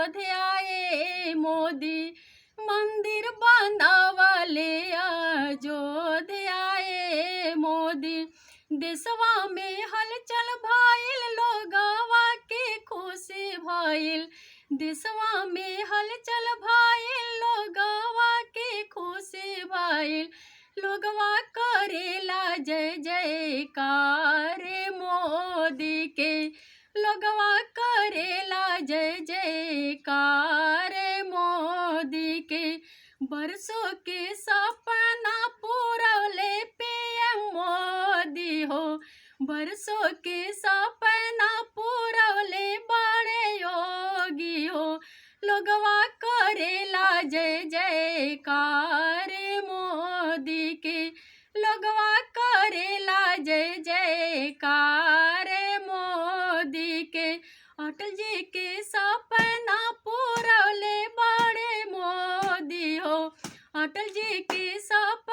अयोध्याए मोदी मंदिर बनावले अयोध्याए मोदी। देशवा में हलचल भइल लोगवा के खुशी भइल। देशवा में हलचल भइल लोगवा के खुशी भइल। लोगवा करेला जय जयकार मोदी के। लोगवा करेला जय जयकार मोदी के। बरसों के सपना पूरौले पीएम मोदी हो। बरसों के सपना पूरौले बड़े योगी हो। लोगवा करेला जय जयकार मोदी के। लोगवा करेला जय जयकार मोदी के। अटल जी के सपना पूरौले बड़े मोदी हो। अटल जी के सपना